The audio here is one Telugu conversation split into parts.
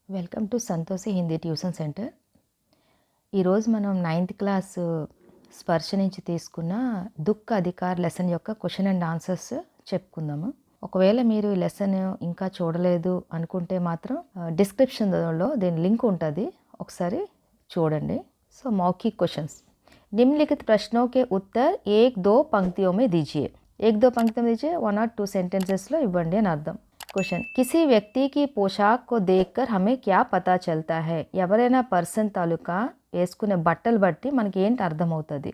Welcome to Santoshi Hindi tuition centre. ఈరోజు మనం 9th క్లాస్ స్పర్శ నుంచి తీసుకున్న దుఃఖ అధికార్ లెసన్ యొక్క క్వశ్చన్ అండ్ ఆన్సర్స్ చెప్పుకుందాము. ఒకవేళ మీరు ఈ లెసన్ ఇంకా చూడలేదు అనుకుంటే మాత్రం డిస్క్రిప్షన్లో దీని లింక్ ఉంటుంది, ఒకసారి చూడండి. సో मौखिक क्वेश्चंस, निम्नलिखित प्रश्नों के उत्तर एक दो पंक्तियों में दीजिए. एक दो पंक्तियों में दीजिए, 1 or 2 सेंटेंसेस లో ఇవ్వండి అని అర్థం. క్వశ్చన్, కిసి వ్యక్తికి పోషాక్ కో దేఖ్కర్ హమే క్యా పతా చల్తా హై? ఎవరైనా పర్సన్ తాలూకా వేసుకునే బట్టలు బట్టి మనకి ఏంటి అర్థమవుతుంది?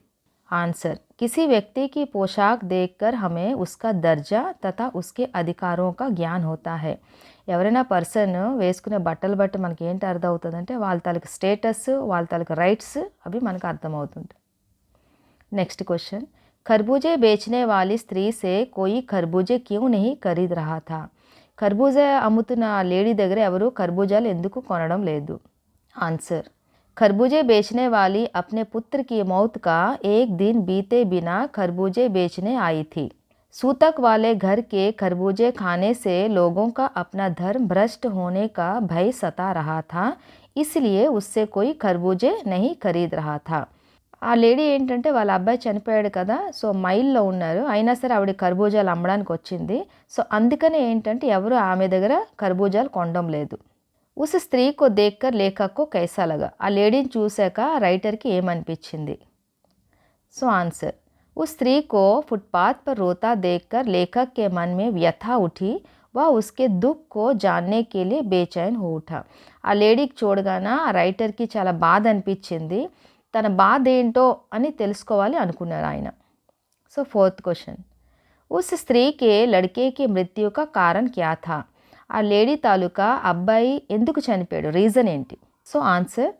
ఆన్సర్, किसी व्यक्ति की पोशाक देखकर हमें उसका दर्जा तथा उसके अधिकारों का ज्ञान होता है. ఎవరైనా పర్సన్ వేసుకునే బట్టలు బట్టి మనకి ఏంటి అర్థం అవుతుంది అంటే వాళ్ళ తాలూకు స్టేటస్, వాళ్ళ తాలూకు రైట్స్ అవి మనకు అర్థమవుతుంటాయి. నెక్స్ట్ క్వశ్చన్, खरबूजे बेचने वाली स्त्री से कोई खरबूजे क्यों नहीं खरीद रहा था? ఖర్బూజా అమ్ముతున్న లేడీ దగ్గర ఎవరు ఖర్బూజాలు ఎందుకు కొనడం లేదు? ఆన్సర్, खरबूजे बेचने वाली अपने पुत्र की मौत का एक दिन बीते बिना खरबूजे बेचने आई थी. सूतक वाले घर के खरबूजे खाने से लोगों का अपना धर्म भ्रष्ट होने का भय सता रहा था, इसलिए उससे कोई खरबूजे नहीं खरीद रहा था. ఆ లేడీ ఏంటంటే వాళ్ళ అబ్బాయి చనిపోయాడు కదా, సో మైల్లో ఉన్నారు, అయినా సరే ఆవిడ కర్బూజాలు అమ్మడానికి వచ్చింది. సో అందుకనే ఏంటంటే ఎవరు ఆమె దగ్గర కర్బూజాలు కొనడం లేదు. ఉస్ స్త్రీ కో దేక్కర్ లేఖక్ కో కైసా లగా? ఆ లేడీని చూశాక రైటర్కి ఏమనిపించింది? సో ఆన్సర్, उस स्त्री को फुटपाथ पर रोता देखकर लेखक के मन में व्यथा उठी, वह उसके दुख को जानने के लिए बेचैन हो उठा. ఆ లేడీకి చూడగానే ఆ రైటర్కి చాలా బాధ అనిపించింది, తన బాధ ఏంటో అని తెలుసుకోవాలి అనుకున్నారు ఆయన. సో ఫోర్త్ క్వశ్చన్, उस स्त्री के लड़के की मृत्यु का कारण क्या था? ఆ లేడీ తాలూకా అబ్బాయి ఎందుకు చనిపోయాడు, రీజన్ ఏంటి? సో ఆన్సర్,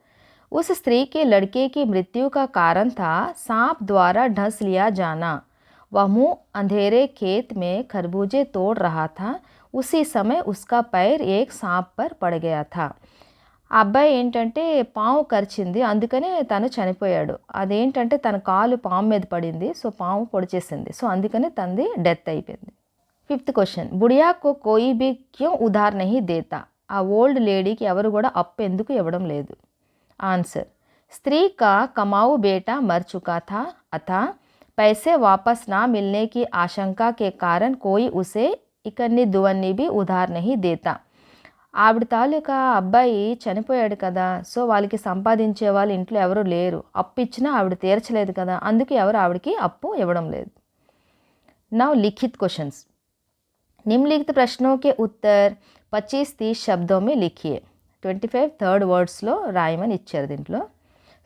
उस स्त्री के लड़के की मृत्यु का कारण था सांप द्वारा ढस लिया जाना. वह मुँह अंधेरे खेत में खरबूजे तोड़ रहा था, उसी समय उसका पैर एक सांप पर पड़ गया था. ఆ అబ్బాయి ఏంటంటే పాము కరిచింది, అందుకనే తను చనిపోయాడు. అదేంటంటే తన కాలు పాము మీద పడింది, సో పాము పొడిచేసింది, సో అందుకని తనది డెత్ అయిపోయింది. ఫిఫ్త్ క్వశ్చన్, బుడియా కో కోయి బి క్యూ ఉధార్ నహీ దేతా? ఆ ఓల్డ్ లేడీకి ఎవరు కూడా అప్పు ఎందుకు ఇవ్వడం లేదు? ఆన్సర్, స్త్రీ కా కమాऊ बेटा मर चुका था अतः पैसे वापस ना मिलने की आशंका के कारण कोई उसे इकन्नी दुवन्नी भी उधार नहीं देता. ఆవిడ తాలూకా అబ్బాయి చనిపోయాడు కదా, సో వాళ్ళకి సంపాదించే వాళ్ళు ఇంట్లో ఎవరు లేరు, అప్పు ఇచ్చినా ఆవిడ తీర్చలేదు కదా, అందుకే ఎవరు ఆవిడకి అప్పు ఇవ్వడం లేదు. నౌ లిఖిత్ క్వశ్చన్స్, నిమ్నలిఖిత ప్రశ్నోं के उत्तर 25-30 शब्दों में लिखिए. 25 థర్డ్ వర్డ్స్లో రాయమని ఇచ్చారు దీంట్లో.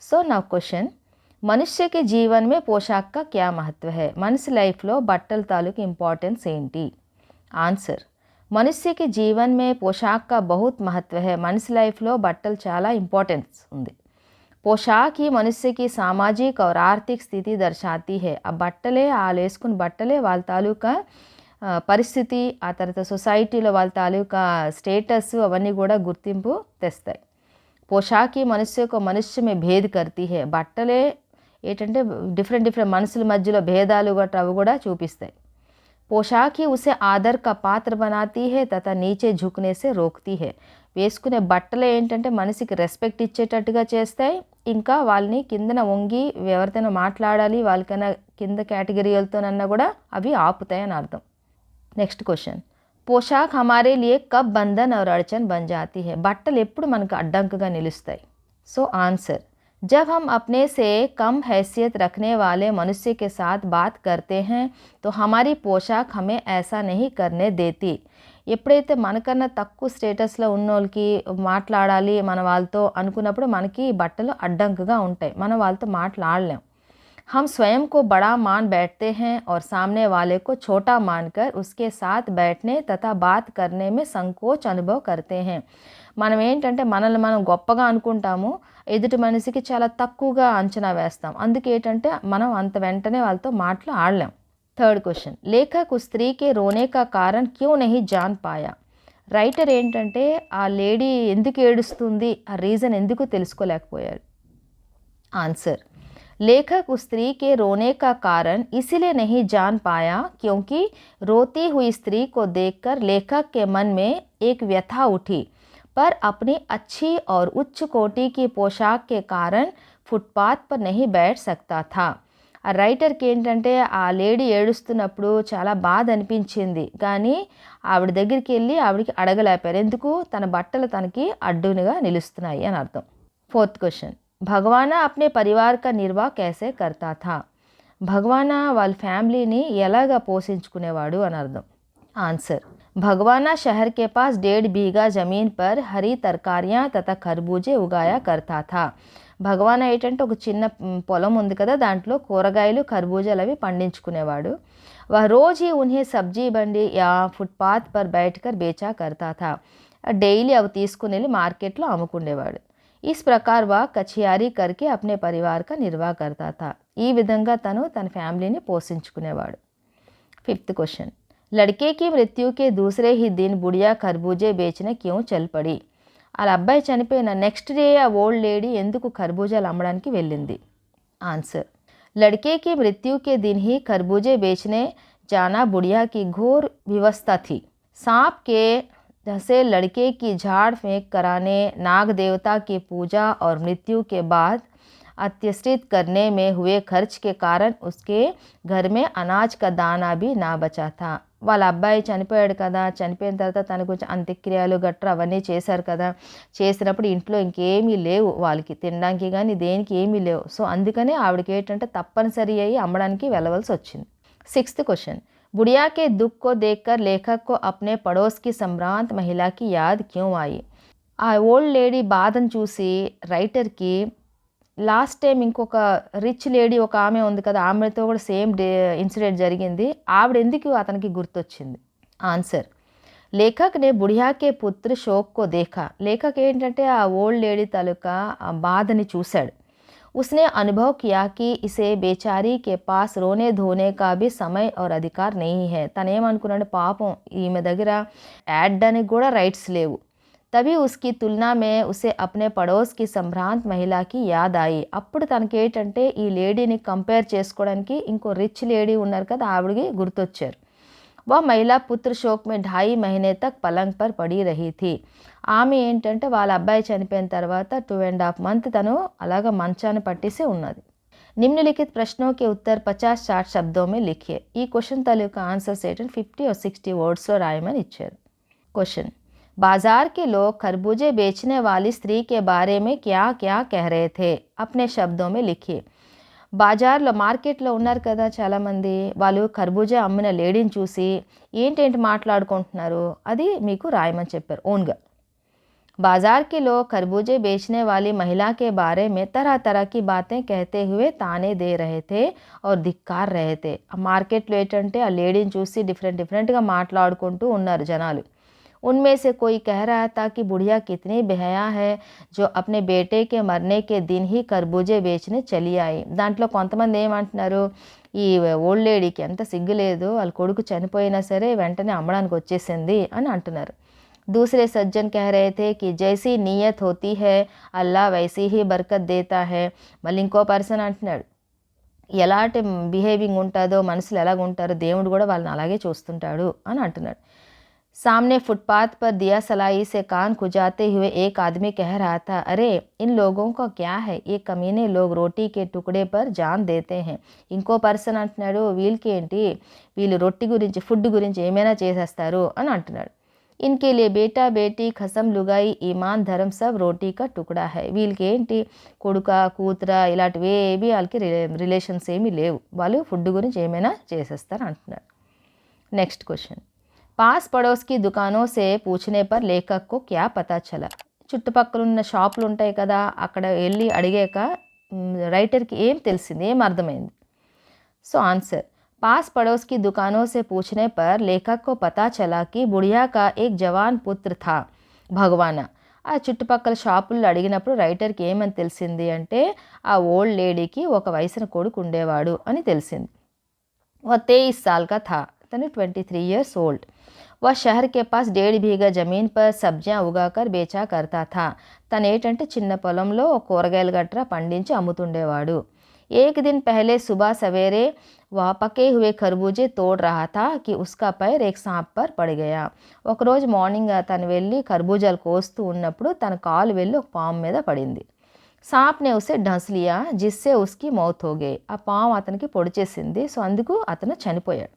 సో నా క్వశ్చన్, మనుష్యకి జీవన్ మే పోషాక్ కా క్యా మహత్వ హై? మనిషి లైఫ్లో బట్టల తాలూకు ఇంపార్టెన్స్ ఏంటి? ఆన్సర్, మనుష్య కి జీవన్ మే పోషాక్ కా బహుత్ మహత్వ హై. మనిషి లైఫ్లో బట్టలు చాలా ఇంపార్టెన్స్ ఉంది. పోషాక్ ही मनुष्य की सामाजिक और आर्थिक स्थिति दर्शाती है. ఆ బట్టలే, వాళ్ళు వేసుకున్న బట్టలే వాళ్ళ తాలూకా పరిస్థితి, ఆ తర్వాత సొసైటీలో వాళ్ళ తాలూకా స్టేటస్ అవన్నీ కూడా గుర్తింపు తెస్తాయి. పోషాక్ ही मनुष्य को मनुष्य में भेद करती है. బట్టలే ఏంటంటే డిఫరెంట్ మనుషుల మధ్యలో భేదాలు గట్రా అవి కూడా చూపిస్తాయి. పోషాక్ ही उसे आदर का पात्र बनाती है तथा नीचे झुकने से रोकती है. వేసుకునే బట్టలు ఏంటంటే మనిషికి రెస్పెక్ట్ ఇచ్చేటట్టుగా చేస్తాయి, ఇంకా వాళ్ళని కిందన వంగి ఎవరితోనో మాట్లాడాలి వాళ్ళకైనా కింద కేటగిరీలతోనన్నా కూడా అవి ఆపుతాయి అని అర్థం. నెక్స్ట్ క్వశ్చన్, పోషాక్ హమారే లియే కబ్ బంధన్ और अड़चन बन जाती है? బట్టలు ఎప్పుడు మనకు అడ్డంకుగా నిలుస్తాయి? సో ఆన్సర్, जब हम अपने से कम हैसियत रखने वाले मनुष्य के साथ बात करते हैं तो हमारी पोशाक हमें ऐसा नहीं करने देती. ఎప్పుడైతే మనకన్నా తక్కువ స్టేటస్లో ఉన్న వాళ్ళకి మాట్లాడాలి మన వాళ్ళతో అనుకున్నప్పుడు మనకి బట్టలు అడ్డంకుగా ఉంటాయి, మనం వాళ్ళతో మాట్లాడలేం. हम स्वयं को बड़ा मान बैठते हैं और सामने वाले को छोटा मानकर उसके साथ बैठने तथा बात करने में संकोच अनुभव करते हैं. మనం ఏంటంటే మనల్ని మనం గొప్పగా అనుకుంటాము, ఎదుటి మనిషికి చాలా తక్కువగా అంచనా వేస్తాం, అందుకే ఏంటంటే మనం అంత వెంటనే వాళ్ళతో మాట్లాడలేం. థర్డ్ క్వశ్చన్, లేఖక్ ఉస్ స్త్రీ కే రోనే కా కారణ్ క్యూ నహీ జాన్ పాయా? రైటర్ ఏంటంటే ఆ లేడీ ఎందుకు ఏడుస్తుంది, ఆ రీజన్ ఎందుకు తెలుసుకోలేకపోయారు? ఆన్సర్, लेखक उस स्त्री के रोने का कारण इसलिए नहीं जान पाया क्योंकि रोती हुई स्त्री को देखकर लेखक के मन में एक व्यथा उठी, पर अपनी अच्छी और उच्च कोटि की पोशाक के कारण ఫుట్పాత్ పర్ నహీ బైఠ్ సక్తా థా. ఆ రైటర్కి ఏంటంటే ఆ లేడీ ఏడుస్తున్నప్పుడు చాలా బాధ అనిపించింది, కానీ ఆవిడ దగ్గరికి వెళ్ళి ఆవిడకి అడగలేపారు. ఎందుకు? తన బట్టలు తనకి అడ్డునిగా నిలుస్తున్నాయి అని అర్థం. ఫోర్త్ క్వశ్చన్, భగవానా అప్నే పరివార్ కా నిర్వాహ్ కైసే కర్తా థా. భగవానా వాళ్ళ ఫ్యామిలీని ఎలాగా పోషించుకునేవాడు అని అర్థం. ఆన్సర్, भगवाना शहर के पास 1.5 बीघा ज़मीन पर हरी तरकारियाँ तथा खरबूजे उगाया करता था. భగవాన్ ఏంటంటే ఒక చిన్న పొలం ఉంది కదా, దాంట్లో కూరగాయలు ఖర్బూజాలు అవి పండించుకునేవాడు. वह रोज़ ही उन्हें सब्जी बंडी या फुटपाथ पर बैठकर बेचा करता था. డైలీ అవి తీసుకుని వెళ్ళి మార్కెట్లో అమ్ముకునేవాడు. इस प्रकार वह कचियारी करके अपने परिवार का निर्वाह करता था. ఈ విధంగా తను తన ఫ్యామిలీని పోషించుకునేవాడు. ఫిఫ్త్ క్వశ్చన్, लड़के की मृत्यु के दूसरे ही दिन बुढ़िया खरबूजे बेचने क्यों चल पड़ी. వాళ్ళ అబ్బాయి చనిపోయిన నెక్స్ట్ డే ఆ ఓల్డ్ లేడీ ఎందుకు ఖర్బూజాలు అమ్మడానికి వెళ్ళింది. ఆన్సర్, लड़के की मृत्यु के दिन ही खरबूजे बेचने जाना बुढ़िया की घोर विवशता थी. सांप के जैसे लड़के की झाड़ फेंक कराने, नाग देवता की पूजा और मृत्यु के बाद अत्यश्रित करने में हुए खर्च के कारण उसके घर में अनाज का दाना भी ना बचा था. వాళ్ళ అబ్బాయి చనిపోయాడు కదా, చనిపోయిన తర్వాత తన కొంచెం అంత్యక్రియలు గట్రా అవన్నీ చేశారు కదా, చేసినప్పుడు ఇంట్లో ఇంకేమీ లేవు, వాళ్ళకి తినడానికి కానీ దేనికి ఏమీ లేవు. సో అందుకనే ఆవిడకి ఏంటంటే తప్పనిసరి అయ్యి అమ్మడానికి వెళ్ళవలసి వచ్చింది. సిక్స్త్ క్వశ్చన్, बुढ़िया के दुख को देखकर लेखक को अपने पड़ोस की संभ्रांत महिला की याद क्यों आई. ఆ ఓల్డ్ లేడీ బాధను చూసి రైటర్కి లాస్ట్ టైం ఇంకొక రిచ్ లేడీ ఒక ఆమె ఉంది కదా, ఆమెతో కూడా సేమ్ ఇన్సిడెంట్ జరిగింది, ఆవిడ ఎందుకు అతనికి గుర్తొచ్చింది. ఆన్సర్, లేఖక్ నే బుढ़िया పుత్ర శోక్ కో దేఖా. లేఖక్ ఏంటంటే ఆ ఓల్డ్ లేడీ తాలూకా ఆ బాధని చూశాడు. उसने अनुभव किया कि इसे बेचारी के पास रोने धोने का भी समय और अधिकार नहीं है. తనేమనుకున్నాడు, పాపం ఈమె దగ్గర యాడ్డానికి కూడా రైట్స్ లేవు. तभी उसकी तुलना में उसे अपने पड़ोस की संभ्रांत महिला की याद आई. అప్పుడు తనకి ఏంటంటే ఈ లేడీని కంపేర్ చేసుకోవడానికి ఇంకో రిచ్ లేడీ ఉన్నారు కదా, ఆవిడకి గుర్తొచ్చారు. वह महिला पुत्र शोक में 2.5 महीने तक पलंग पर पड़ी रही थी. ఆమె ఏంటంటే వాళ్ళ అబ్బాయి చనిపోయిన తర్వాత 2.5 month తను అలాగ మంచాన పట్టేసి ఉన్నది. నిమ్నలిఖిత ప్రశ్నों के उत्तर 50-60 शब्दों में लिखिए. ఈ క్వశ్చన్ తాలూకా ఆన్సర్స్ ఏంటంటే 50 और 60 వర్డ్స్లో రాయమని ఇచ్చారు. క్వశ్చన్, बाजार के लोग खरबूजे बेचने वाली स्त्री के बारे में क्या क्या कह रहे थे. अपने शब्दों में लिखिए. బాజార్లో మార్కెట్లో ఉన్నారు కదా చాలామంది, వాళ్ళు ఖర్బూజా అమ్మిన లేడీని చూసి ఏంటేంటి మాట్లాడుకుంటున్నారు అది మీకు రాయమని చెప్పారు ఓన్గా. बाजार के लोग खरबूजे बेचने वाली महिला के बारे में तरह तरह की बातें कहते हुए ताने दे रहे थे और ధిక్కార్ रहे थे. ఆ మార్కెట్లో ఏంటంటే ఆ లేడీని చూసి డిఫరెంట్గా మాట్లాడుకుంటూ ఉన్నారు జనాలు. उनमें से कोई कह रहा था कि बुढ़िया कितनी बेहया है जो अपने बेटे के मरने के दिन ही खरबूजे बेचने चली आई. దాంట్లో కొంతమంది ఏమంటున్నారు, ఈ ఓల్డ్ లేడీకి ఎంత సిగ్గులేదు, వాళ్ళ కొడుకు చనిపోయినా సరే వెంటనే అమ్మడానికి వచ్చేసింది అని అంటున్నారు. दूसरे सज्जन कह रहे थे कि जैसी नीयत होती है अल्लाह वैसी ही बरकत देता है. మళ్ళీ ఇంకో పర్సన్ అంటున్నాడు, ఎలాంటి బిహేవింగ్ ఉంటుందో, మనుషులు ఎలాగ ఉంటారో దేవుడు కూడా వాళ్ళని అలాగే చూస్తుంటాడు అని అంటున్నాడు. सामने फुटपाथ पर दिया सलाई से कान खुजाते हुए एक आदमी कह रहा था, अरे इन लोगों का क्या है, ये कमीने लोग रोटी के टुकड़े पर जान देते हैं. ఇంకో పర్సన్ అంటున్నాడు, వీళ్ళకి ఏంటి, వీళ్ళు రొట్టి గురించి ఫుడ్ గురించి ఏమైనా చేసేస్తారు అని అంటున్నాడు. इनके लिए बेटा बेटी खसम लुगाई ईमान धर्म सब रोटी का टुकड़ा है. వీళ్ళకి ఏంటి కొడుక కూతుర ఇలాంటివి ఏవి వాళ్ళకి రిలేషన్స్ ఏమీ లేవు, వాళ్ళు ఫుడ్ గురించి ఏమైనా చేసేస్తారు అంటున్నాడు. నెక్స్ట్ క్వశ్చన్, पास पड़ोस की दुकानों से पूछने पर लेखक को क्या पता चला. చుట్టుపక్కల ఉన్న షాపులు ఉంటాయి కదా, అక్కడ వెళ్ళి అడిగాక రైటర్కి ఏం తెలిసింది, ఏం అర్థమైంది. సో ఆన్సర్, पास पड़ोस की दुकानों से पूछने पर लेखक को पता चला कि बुढ़िया का एक जवान पुत्र था భగవానా. ఆ చుట్టుపక్కల షాపుల్లో అడిగినప్పుడు రైటర్కి ఏమని తెలిసింది అంటే ఆ ఓల్డ్ లేడీకి ఒక వయసున కొడుకు ఉండేవాడు అని తెలిసింది. वह 23 साल का था. तनु 23 years old. वह शहर के पास 1.5 बीघा ज़मीन पर सब्जियां उगाकर बेचा करता था. తను ఏంటంటే చిన్న పొలంలో కూరగాయలు గట్రా పండించి అమ్ముతుండేవాడు. एक दिन पहले सुबह सवेरे वह पके हुए खरबूजे तोड़ रहा था कि उसका पैर एक सांप पर पड़ गया. ఒకరోజు మార్నింగ్ తను వెళ్ళి ఖర్బూజాలు కోస్తూ ఉన్నప్పుడు తన కాలు వెళ్ళి ఒక పాము మీద పడింది. सांप ने उसे ढंस लिया जिससे उसकी मौत हो गई. ఆ పాము అతనికి పొడిచేసింది. సో అందుకు అతను చనిపోయాడు.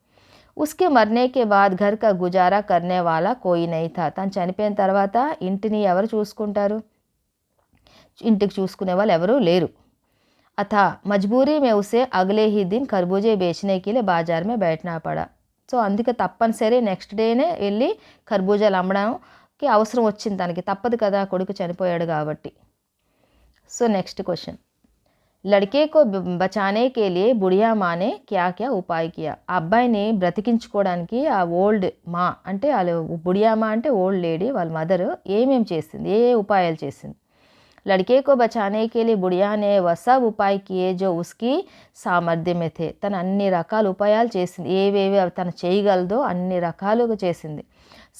उसके मरने के बाद घर का गुजारा करने वाला कोई नहीं था. తను చనిపోయిన తర్వాత ఇంటిని ఎవరు చూసుకుంటారు? ఇంటికి చూసుకునే వాళ్ళు ఎవరు లేరు. अतः मजबूरी में उसे अगले ही दिन खरबूजे बेचने के लिए बाजार में बैठना पड़ा. సో అందుకే తప్పనిసరి నెక్స్ట్ డేనే వెళ్ళి ఖర్బూజాలు అమ్మడానికి అవసరం వచ్చింది తనకి. తప్పదు కదా, కొడుకు చనిపోయాడు కాబట్టి. సో నెక్స్ట్ క్వశ్చన్, లడ్కే కో బచానే కే లియే బుढ़िया माँ ने क्या क्या उपाय किया. ఆ అబ్బాయిని బ్రతికించుకోవడానికి ఆ ఓల్డ్ మా అంటే వాళ్ళు బుढ़िया माँ అంటే ఓల్డ్ లేడీ, వాళ్ళ మదర్ ఏమేం చేసింది, ఏ ఉపాయాలు చేసింది. लड़के को बचाने के लिए बुढ़िया ने वह सब उपाय किए जो उसकी సామర్థ్యం में थे. తను అన్ని రకాల ఉపాయాలు చేసింది. ఏవేవి తను చేయగలదో అన్ని రకాలుగా చేసింది.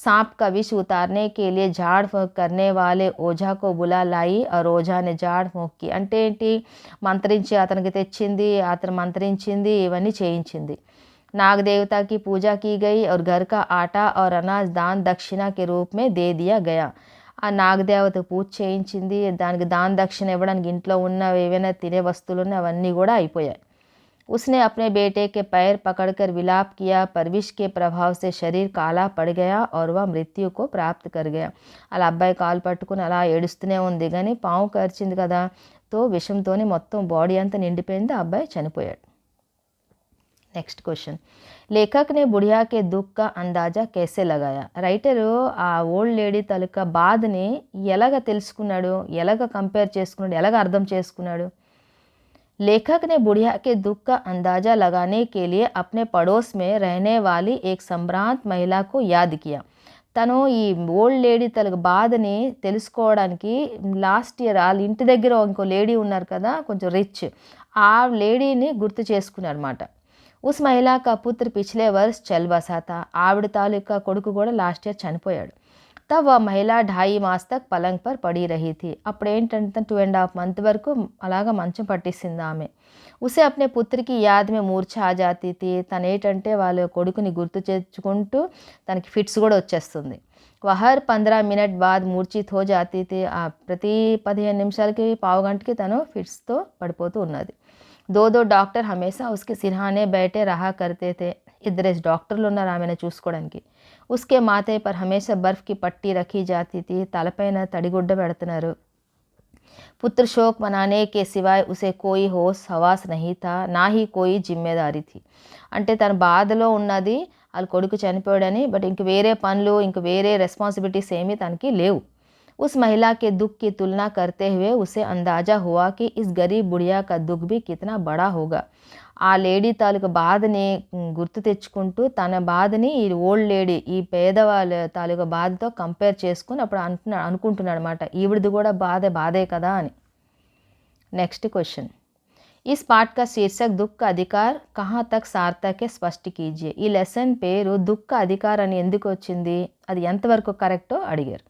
सांप का विष उतारने के लिए झाड़ फूंक करने वाले ओझा को बुला लाई और ओझा ने झाड़ फूंक की. అంటే ఏంటి, మంత్రించి అతనికి తెచ్చింది, అతను మంత్రించింది, ఇవన్నీ చేయించింది. नाग देवता की पूजा की गई और घर का आटा और अनाज दान दक्षिणा के रूप में दे दिया गया. ఆ నాగదేవత పూజ చేయించింది, దానికి దాన దక్షిణ ఇవ్వడానికి ఇంట్లో ఉన్న ఏవైనా తినే వస్తువులు ఉన్నాయి అవన్నీ కూడా అయిపోయాయి. उसने अपने बेटे के पैर पकड़कर विलाप किया पर विष के प्रभाव से शरीर काला पड़ गया और वह मृत्यु को प्राप्त कर गया. అలా అబ్బాయి కాలు పట్టుకుని అలా ఏడుస్తూనే ఉంది, కానీ పాము కరిచింది కదా, తో విషంతోని మొత్తం బాడీ అంతా నిండిపోయింది, ఆ అబ్బాయి చనిపోయాడు. నెక్స్ట్ క్వశ్చన్, లేఖక్ నే బుढ़िया के दुख का अंदाजा कैसे लगाया. రైటరు ఆ ఓల్డ్ లేడీ తాలూకా బాధని ఎలాగ తెలుసుకున్నాడు, ఎలాగ కంపేర్ చేసుకున్నాడు, ఎలాగ అర్థం చేసుకున్నాడు. लेखक ने बुढ़िया के दुख का अंदाज़ा लगाने के लिए अपने पड़ोस में रहने वाली एक संभ्रांत महिला को याद किया. తను ఈ ఓల్డ్ లేడీ తనకు బాధని తెలుసుకోవడానికి లాస్ట్ ఇయర్ వాళ్ళ ఇంటి దగ్గర ఇంకో లేడీ ఉన్నారు కదా, కొంచెం రిచ్, ఆ లేడీని గుర్తు చేసుకున్నారు అనమాట. उस महिला का पुत्र पिछले वर्ष चल बसा था. ఆవిడ తాలూకా కొడుకు కూడా లాస్ట్ ఇయర్ చనిపోయాడు. तब वह महिला 2.5 मास तक पलंग पर पड़ी रही थी. అప్పుడు ఏంటంటే 2.5 మంత్ వరకు అలాగా మంచం పట్టేసింది ఆమె. उसे अपने पुत्र की याद में मूर्छा आ जाती थी. తను ఏంటంటే వాళ్ళ కొడుకుని గుర్తు తెచ్చుకుంటూ తనకి ఫిట్స్ కూడా వచ్చేస్తుంది. वह हर 15 मिनट बाद मूर्छित हो जाती थी. ప్రతి 15 నిమిషాలకి పావు గంటకి తను ఫిట్స్తో పడిపోతూ ఉన్నది. 2 डॉक्टर हमेशा उसके सिरहाने बैठे रहा करते थे. 2 డాక్టర్లు ఉన్నారు ఆమెను చూసుకోవడానికి. उसके माथे पर हमेशा बर्फ़ की पट्टी रखी जाती थी. తలపైన తడిగుడ్డ పెడుతున్నారు. पुत्र शोक मनाने के सिवाय उसे कोई होश हवास नहीं था, ना ही कोई जिम्मेदारी थी. అంటే తన బాధలో ఉన్నది వాళ్ళ కొడుకు చనిపోయాడని, బట్ ఇంక వేరే పనులు ఇంక వేరే రెస్పాన్సిబిలిటీస్ ఏమీ తనకి లేవు. उस महिला के दुख की तुलना करते हुए उसे अंदाज़ा हुआ कि इस गरीब बुढ़िया का दुख भी कितना बड़ा होगा. ఆ లేడీ తాలూకా బాధని గుర్తు తెచ్చుకుంటూ తన బాధని ఈ ఓల్డ్ లేడీ ఈ పేదవాళ్ళ తాలూకా బాధతో కంపేర్ చేసుకుని అప్పుడు అనుకుంటున్నాడు అనమాట, ఈవిడిది కూడా బాధే కదా అని. నెక్స్ట్ క్వశ్చన్, इस पाठ का शीर्षक दुख का अधिकार कहाँ तक सार्थक है स्पष्ट कीजिए. ఈ లెసన్ పేరు దుఃఖ అధికార్ అని ఎందుకు వచ్చింది, అది ఎంతవరకు కరెక్టో అడిగారు.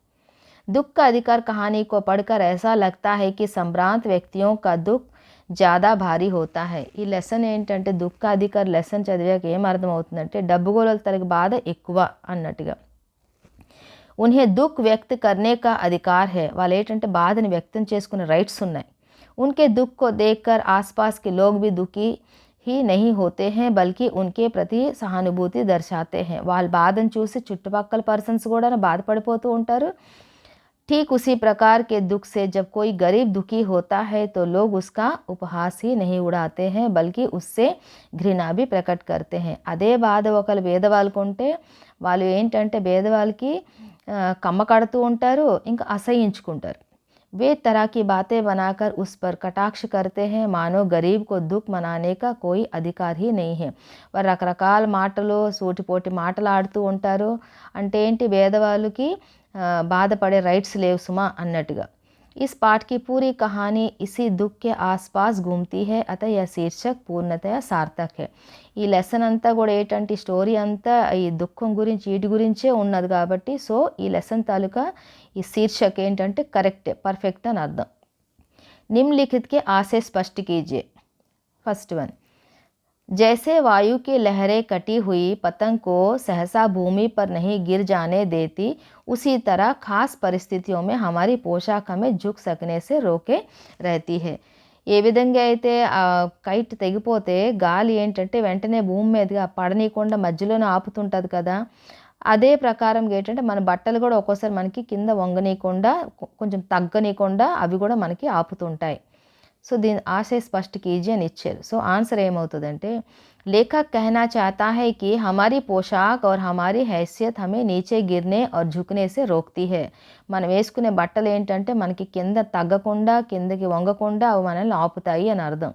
दुख का अधिकार कहानी को पढ़कर ऐसा लगता है कि संभ्रांत व्यक्तियों का दुख ज़्यादा भारी होता है. ఈ లెసన్ ఏంటంటే దుఃఖ అధికార్ లెసన్ చదివాక ఏం అర్థం అవుతుందంటే డబ్బుగోళ్ళ తనకి బాధ ఎక్కువ అన్నట్టుగా. उन्हें दुख व्यक्त करने का अधिकार है. వాళ్ళు ఏంటంటే బాధని వ్యక్తం చేసుకునే రైట్స్ ఉన్నాయి. उनके दुख को देखकर आसपास के लोग भी दुखी ही नहीं होते हैं बल्कि उनके प्रति सहानुभूति दर्शाते हैं. వాళ్ళ బాధను చూసి చుట్టుపక్కల పర్సన్స్ కూడా బాధపడిపోతూ ఉంటారు. ठीक उसी प्रकार के दुख से जब कोई गरीब दुखी होता है तो लोग उसका उपहास ही नहीं उड़ाते हैं बल्कि उससे घृणा भी प्रकट करते हैं. అదే బాధ ఒకరు పేదవాళ్ళకు ఉంటే వాళ్ళు ఏంటంటే పేదవాళ్ళకి కమ్మ కడుతూ ఉంటారు, ఇంకా అసహించుకుంటారు. वे तरह की बातें बनाकर उस पर कटाक्ष करते हैं मानो गरीब को दुख मनाने का कोई अधिकार ही नहीं है. వారు రకరకాల మాటలు సూటిపోటి మాటలు ఆడుతూ ఉంటారు. అంటే ఏంటి, పేదవాళ్ళకి బాధపడే రైట్స్ లేవు సుమా అన్నట్టుగా. इस पाठ की पूरी कहानी इसी दुख के आसपास घूमती है अतः यह शीर्षक पूर्णतया सार्थक है. ఈ లెసన్ అంతా కూడా ఏంటంటే స్టోరీ అంతా ఈ దుఃఖం గురించి వీటి గురించే ఉన్నది కాబట్టి సో ఈ లెసన్ తాలూకా ఈ శీర్షక్ ఏంటంటే కరెక్ట్ పర్ఫెక్ట్ అని అర్థం. నిమ్లిఖిత్ కే ఆశయ స్పష్ట కీజియే. फर्स्ट वन, जैसे वायु की लहरें कटी हुई पतंग को सहसा भूमि पर नहीं गिर जाने देती, उसी तरह खास परिस्थितियों में हमारी पोशाक हमें झुक सकने से रोके रहती है. ఏ విధంగా అయితే కైట్ తెగిపోతే గాలి ఏంటంటే వెంటనే భూమి మీదుగా పడనీయకుండా మధ్యలోనే ఆపుతుంటుంది కదా, అదే ప్రకారంగా ఏంటంటే మన బట్టలు కూడా ఒక్కోసారి మనకి కింద వంగనీయకుండా కొంచెం తగ్గనీయకుండా అవి కూడా మనకి ఆపుతుంటాయి. సో దీని ఆశయ స్పష్ट कीजिए అని ఇచ్చారు. సో ఆన్సర్ ఏమవుతుందంటే, लेखक कहना चाहता है कि हमारी पोशाक और हमारी हैसियत हमें नीचे गिरने और झुकने से रोकती है. మనం వేసుకునే బట్టలు ఏంటంటే మనకి కింద తగ్గకుండా కిందకి వంగకుండా అవి మనల్ని ఆపుతాయి అని అర్థం.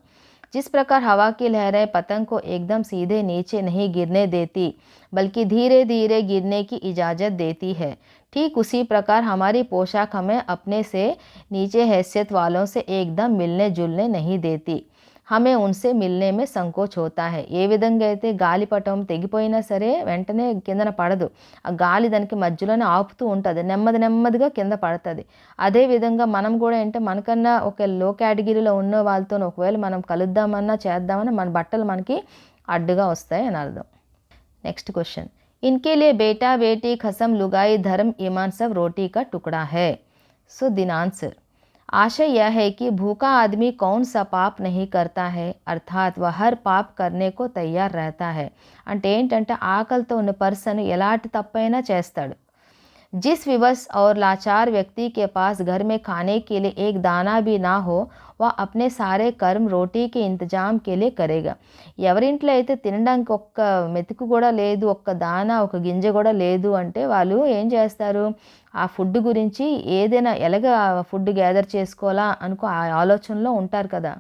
जिस प्रकार हवा की लहरें पतंग को एकदम सीधे नीचे नहीं गिरने देती बल्कि धीरे धीरे गिरने की इजाज़त देती है, ठीक उसी प्रकार हमारी पोशाक हमें अपने से नीचे हैसियत वालों से एकदम मिलने जुलने नहीं देती, हमें उनसे मिलने में संकोच होता है. ఏ విధంగా అయితే గాలిపటం తెగిపోయినా సరే వెంటనే కిందన పడదు, ఆ గాలి దానికి మధ్యలోనే ఆపుతూ ఉంటుంది, నెమ్మదిగా కింద పడుతుంది. అదేవిధంగా మనం కూడా ఏంటంటే మనకన్నా ఒక లో కేటగిరీలో ఉన్న వాళ్ళతో ఒకవేళ మనం కలుద్దామన్నా చేద్దామన్నా మన బట్టలు మనకి అడ్డుగా వస్తాయి అని అర్థం. నెక్స్ట్ క్వశ్చన్, इनके लिए बेटा बेटी खसम लुगाई धर्म ईमान सब रोटी का टुकड़ा है. सो దీని ఆన్సర్, आशय यह है कि भूखा आदमी कौन सा पाप नहीं करता है, अर्थात वह हर पाप करने को तैयार रहता है. అంటే ఏంటంటే ఆకలితో ఉన్న పర్సన్ ఎలాంటి తప్పైనా చేస్తాడు. जिस विवश और लाचार व्यक्ति के पास घर में खाने के लिए एक दाना भी ना हो, वह अपने सारे कर्म रोटी के इंतजाम के लिए करेगा. ఎవరింట్లో అయితే తినడానికి ఒక్క మెతుకు కూడా లేదు, ఒక్క దానా ఒక గింజ కూడా లేదు అంటే వాళ్ళు ఏం చేస్తారు, ఆ ఫుడ్ గురించి ఏదైనా ఎలాగ ఫుడ్ గ్యాదర్ చేసుకోవాలా అనుకో ఆ ఆలోచనలో ఉంటారు కదా.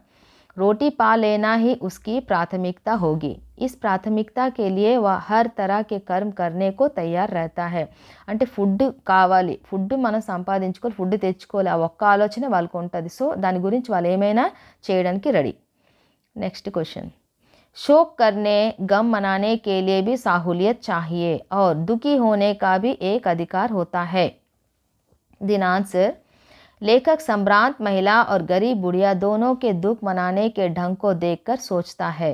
रोटी पा लेना ही उसकी प्राथमिकता होगी. इस प्राथमिकता के लिए वह हर तरह के कर्म करने को तैयार रहता है. అంటే ఫుడ్ కావాలి, ఫుడ్ మనం సంపాదించుకోవాలి, ఫుడ్ తెచ్చుకోవాలి, ఆ ఒక్క ఆలోచన వాళ్ళకు ఉంటుంది. సో దాని గురించి వాళ్ళు ఏమైనా చేయడానికి రెడీ. నెక్స్ట్ క్వశ్చన్, शोक करने गम मनाने के लिए भी साहुलियत चाहिए और दुखी होने का भी एक अधिकार होता है. దీని ఆన్సర్, लेखक संभ्रांत महिला और गरीब बुढ़िया दोनों के दुख मनाने के ढंग को देखकर सोचता है.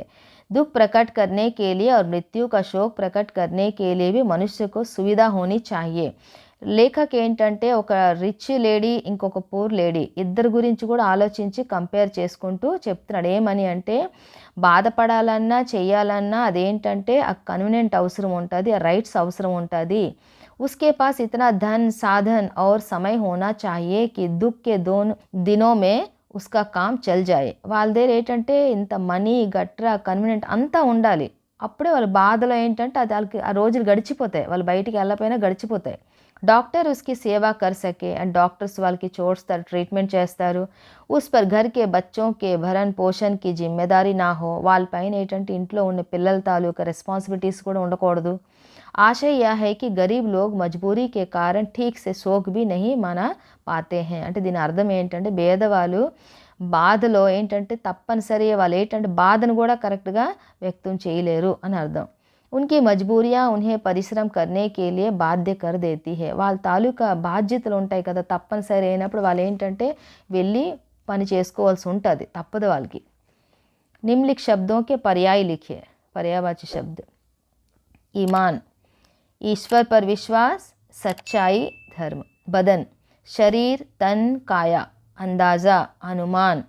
दुख प्रकट करने के लिए और मृत्यु का शोक प्रकट करने के लिए भी मनुष्य को सुविधा होनी चाहिए. లేఖక్ ఏంటంటే ఒక రిచ్ లేడీ ఇంకొక పూర్ లేడీ ఇద్దరు గురించి కూడా ఆలోచించి కంపేర్ చేసుకుంటూ చెప్తున్నాడు. ఏమని అంటే, బాధపడాలన్నా చేయాలన్నా అదేంటంటే ఆ కన్వీనియంట్ అవసరం ఉంటుంది, ఆ రైట్స్ అవసరం ఉంటుంది. उसके पास इतना धन साधन और समय होना चाहिए कि दुख के दोनों दिनों में उसका काम चल जाए. వాళ్ళ దగ్గర ఏంటంటే ఇంత మనీ గట్రా కన్వీనియంట్ అంతా ఉండాలి, అప్పుడే వాళ్ళ బాధలో ఏంటంటే అది వాళ్ళకి ఆ రోజులు గడిచిపోతాయి, వాళ్ళు బయటికి వెళ్ళకపోయినా గడిచిపోతాయి. डॉक्टर उसकी सेवा कर सके అండ్ డాక్టర్స్ వాళ్ళకి చూస్తారు, ట్రీట్మెంట్ చేస్తారు. ఉస్ పర్ ఘర్ కే బచ్చోं के भरण पोषण की जिम्मेदारी ना हो, వాళ్ళపైన ఏంటంటే ఇంట్లో ఉన్న పిల్లల తాలూకా రెస్పాన్సిబిలిటీస్ కూడా ఉండకూడదు. आशय यह है कि गरीब लोग मजबूरी के कारण ठीक से शोक भी नहीं मना पाते हैं. అంటే దీని అర్థం ఏంటంటే పేదవాళ్ళు బాధలో ఏంటంటే తప్పనిసరి వాళ్ళు ఏంటంటే బాధను కూడా కరెక్ట్గా వ్యక్తం చేయలేరు అని అర్థం. उनकी मजबूरियाँ उन्हें परिश्रम करने के लिए बाध्य कर देती है. వాళ్ళ తాలూకా బాధ్యతలు ఉంటాయి కదా, తప్పనిసరి అయినప్పుడు వాళ్ళు ఏంటంటే వెళ్ళి పని చేసుకోవాల్సి ఉంటుంది, తప్పదు వాళ్ళకి. निम्नलिखित शब्दों के पर्याय लिखिए. पर्यायवाची शब्द, ईमान ईश्वर पर विश्वास, सच्चाई धर्म. बदन शरीर तन काया, अंदाज़ा अनुमान,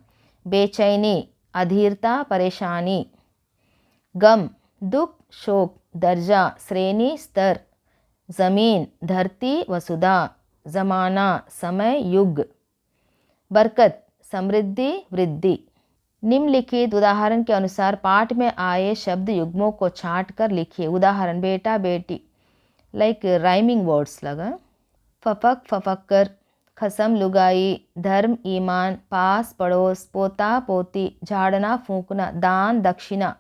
बेचैनी अधीरता परेशानी. गम दुख शोक, दर्जा श्रेणी स्तर, ज़मीन धरती वसुधा, ज़माना समय युग. बरकत समृद्धि वृद्धि. निम्नलिखित उदाहरण के अनुसार पाठ में आए शब्द युग्मों को छांट कर लिखिए. उदाहरण, बेटा बेटी लाइक राइमिंग वर्ड्स लगा. फफक फफक्कर, खसम लुगाई, धर्म ईमान, पास पड़ोस, पोता पोती, झाड़ना फूंकना, दान दक्षिणा.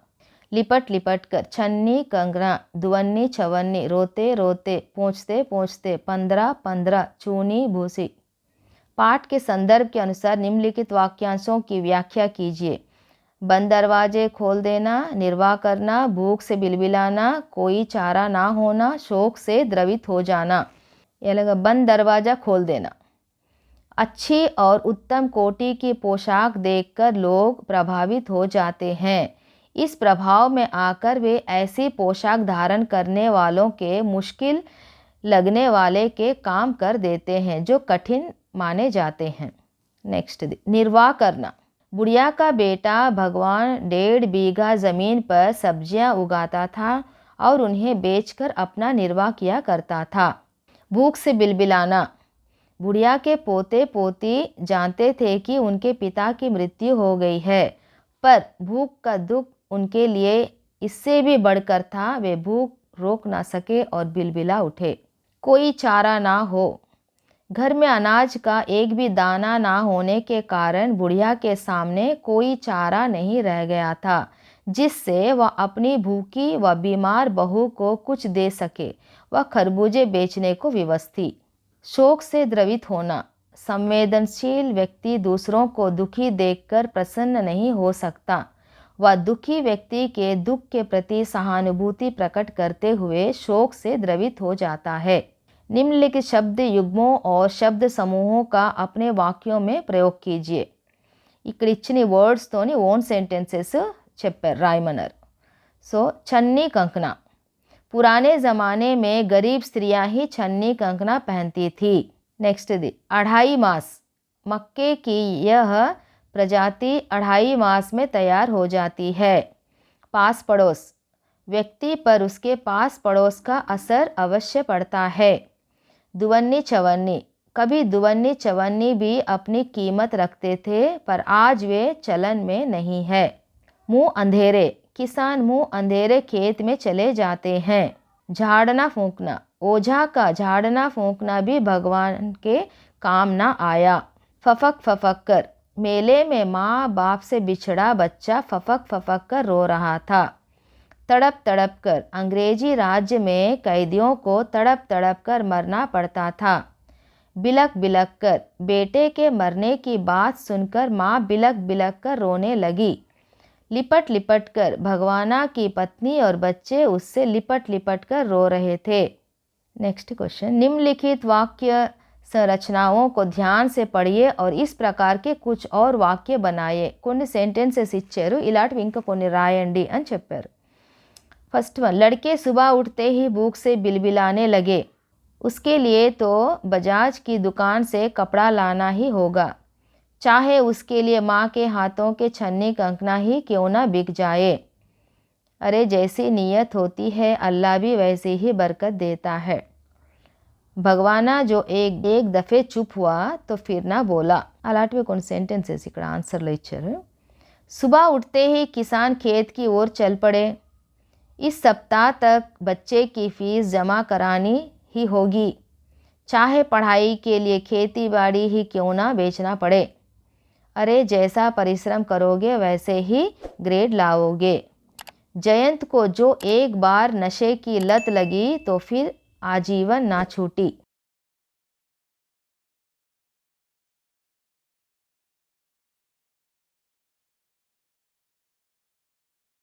लिपट लिपट कर, छन्नी कंगना, दुवन्नी छवन्नी, रोते रोते, पोंछते पोंछते, 15 चूनी भूसी. पाठ के संदर्भ के अनुसार निम्नलिखित वाक्यांशों की व्याख्या कीजिए. बंद दरवाजे खोल देना, निर्वाह करना, भूख से बिलबिलाना, कोई चारा ना होना, शोक से द्रवित हो जाना. ये लगा बंद दरवाज़ा खोल देना. अच्छी और उत्तम कोटि की पोशाक देखकर लोग प्रभावित हो जाते हैं। इस प्रभाव में आकर वे ऐसी पोशाक धारण करने वालों के मुश्किल लगने वाले के काम कर देते हैं जो कठिन माने जाते हैं। नेक्स्ट, निर्वाह करना। बुढ़िया का बेटा भगवान 1.5 बीघा ज़मीन पर सब्जियां उगाता था और उन्हें बेचकर अपना निर्वाह किया करता था। भूख से बिलबिलाना। बुढ़िया के पोते पोती जानते थे कि उनके पिता की मृत्यु हो गई है, पर भूख का दुख उनके लिए इससे भी बढ़कर था। वे भूख रोक ना सके और बिलबिला उठे। कोई चारा ना हो। घर में अनाज का एक भी दाना ना होने के कारण बुढ़िया के सामने कोई चारा नहीं रह गया था जिससे वह अपनी भूखी व बीमार बहू को कुछ दे सके। वह खरबूजे बेचने को विवश थी। शोक से द्रवित होना। संवेदनशील व्यक्ति दूसरों को दुखी देखकर प्रसन्न नहीं हो सकता। वह दुखी व्यक्ति के दुख के प्रति सहानुभूति प्रकट करते हुए शोक से द्रवित हो जाता है। निम्नलिखित शब्द युग्मों और शब्द समूहों का अपने वाक्यों में प्रयोग कीजिए। ఇక్కడ ఇచ్చిన వర్డ్స్ తోని ఓన్ సెంటెన్సెస్ చెప్పారు రాయమన్నారు. సో छन्नी कंकना. पुराने ज़माने में गरीब स्त्रियां ही छन्नी कंकना पहनती थी। नेक्स्ट अढ़ाई मास. मक्के की यह प्रजाति अढ़ाई मास में तैयार हो जाती है। पास पड़ोस. व्यक्ति पर उसके पास पड़ोस का असर अवश्य पड़ता है। दुवन्नी चवन्नी. कभी दुवन्नी चवन्नी भी अपनी कीमत रखते थे पर आज वे चलन में नहीं है। मुँह अंधेरे. किसान मुँह अंधेरे खेत में चले जाते हैं। झाड़ना फूंकना. ओझा का झाड़ना फूंकना भी भगवान के काम ना आया। फफक फफक कर. मेले में माँ बाप से बिछड़ा बच्चा फफक फफक कर रो रहा था। तड़प तड़प कर. अंग्रेजी राज्य में कैदियों को तड़प तड़प कर मरना पड़ता था। बिलक बिलक कर. बेटे के मरने की बात सुनकर माँ बिलक बिलक कर रोने लगी। लिपट लिपट कर. भगवाना की पत्नी और बच्चे उससे लिपट लिपट कर रो रहे थे। Next question. निम्नलिखित वाक्य संरचनाओं को ध्यान से पढ़िए और इस प्रकार के कुछ और वाक्य बनाइए. కొన్ని సెంటెన్సెస్ ఇచ్చారు, ఇలాంటివి ఇంకా కొన్ని రాయండి అని చెప్పారు. First one. लड़के सुबह उठते ही भूख से बिलबिलाने लगे. उसके लिए तो बजाज की दुकान से कपड़ा लाना ही होगा, चाहे उसके लिए माँ के हाथों के छन्नी कंकना ही क्यों ना बिक जाए. अरे जैसी नीयत होती है अल्लाह भी वैसे ही बरकत देता है. भगवाना जो एक दफ़े चुप हुआ तो फिर ना बोला. అలాంటివి కొన్ని సెంటెన్సెస్ ఇక్కడ ఆన్సర్లో ఇచ్చారు. सुबह उठते ही किसान खेत की ओर चल पड़े. इस सप्ताह तक बच्चे की फीस जमा करानी ही होगी, चाहे पढ़ाई के लिए खेती बाड़ी ही क्यों ना बेचना पड़े. अरे जैसा परिश्रम करोगे वैसे ही ग्रेड लाओगे. जयंत को जो एक बार नशे की लत लगी तो फिर आजीवन ना छूटी.